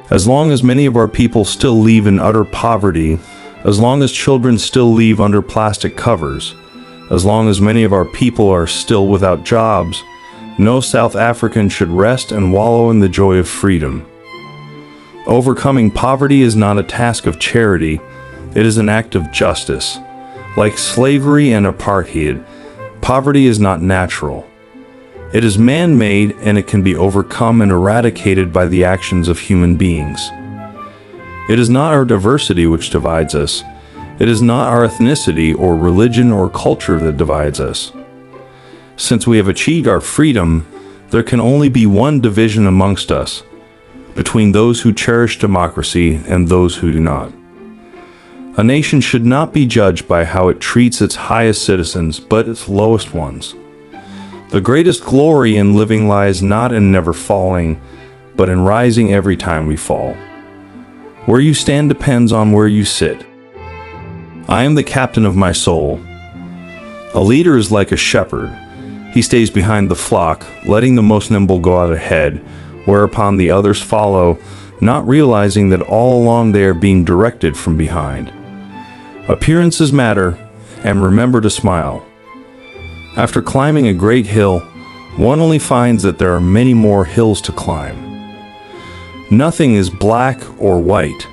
As long as many of our people still live in utter poverty, as long as children still live under plastic covers, as long as many of our people are still without jobs, no South African should rest and wallow in the joy of freedom. Overcoming poverty is not a task of charity, it is an act of justice. Like slavery and apartheid, poverty is not natural. It is man-made, and it can be overcome and eradicated by the actions of human beings. It is not our diversity which divides us. It is not our ethnicity or religion or culture that divides us. Since we have achieved our freedom, there can only be one division amongst us, between those who cherish democracy and those who do not. A nation should not be judged by how it treats its highest citizens, but its lowest ones. The greatest glory in living lies not in never falling, but in rising every time we fall. Where you stand depends on where you sit. I am the captain of my soul. A leader is like a shepherd. He stays behind the flock, letting the most nimble go out ahead, whereupon the others follow, not realizing that all along they are being directed from behind. Appearances matter, and remember to smile. After climbing a great hill, one only finds that there are many more hills to climb. Nothing is black or white.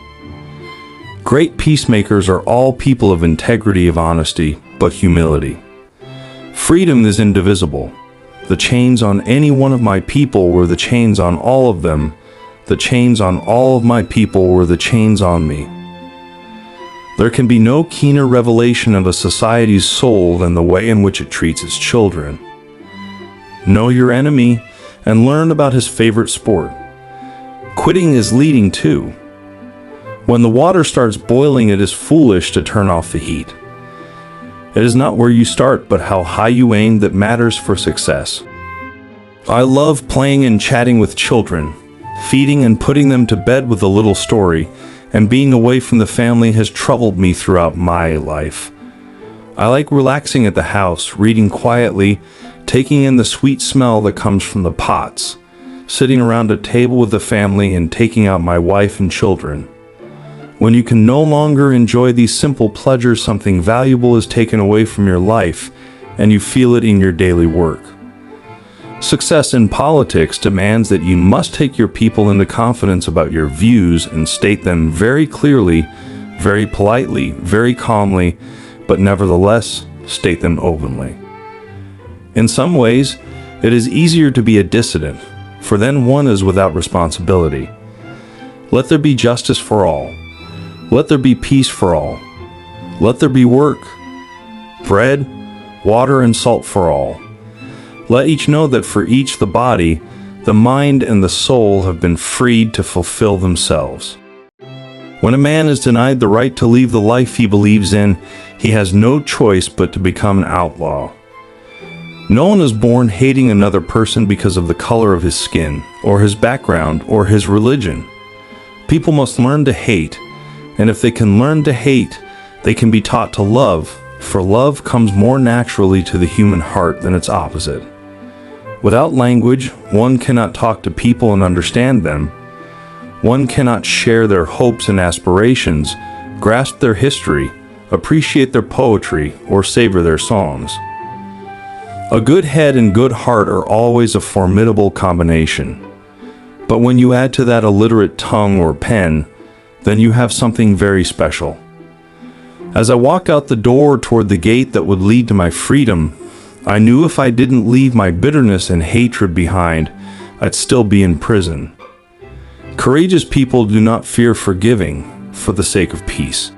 Great peacemakers are all people of integrity, of honesty, but humility. Freedom is indivisible. The chains on any one of my people were the chains on all of them. The chains on all of my people were the chains on me. There can be no keener revelation of a society's soul than the way in which it treats its children. Know your enemy and learn about his favorite sport. Quitting is leading too. When the water starts boiling, it is foolish to turn off the heat. It is not where you start, but how high you aim that matters for success. I love playing and chatting with children, feeding and putting them to bed with a little story, and being away from the family has troubled me throughout my life. I like relaxing at the house, reading quietly, taking in the sweet smell that comes from the pots, sitting around a table with the family and taking out my wife and children. When you can no longer enjoy these simple pleasures, something valuable is taken away from your life, and you feel it in your daily work. Success in politics demands that you must take your people into confidence about your views and state them very clearly, very politely, very calmly, but nevertheless state them openly. In some ways, it is easier to be a dissident, for then one is without responsibility. Let there be justice for all. Let there be peace for all. Let there be work, bread, water, and salt for all. Let each know that for each the body, the mind, and the soul have been freed to fulfill themselves. When a man is denied the right to live the life he believes in, he has no choice but to become an outlaw. No one is born hating another person because of the color of his skin, or his background, or his religion. People must learn to hate, and if they can learn to hate, they can be taught to love, for love comes more naturally to the human heart than its opposite. Without language, one cannot talk to people and understand them. One cannot share their hopes and aspirations, grasp their history, appreciate their poetry, or savor their songs. A good head and good heart are always a formidable combination. But when you add to that a literate tongue or pen, then you have something very special. As I walked out the door toward the gate that would lead to my freedom, I knew if I didn't leave my bitterness and hatred behind, I'd still be in prison. Courageous people do not fear forgiving for the sake of peace.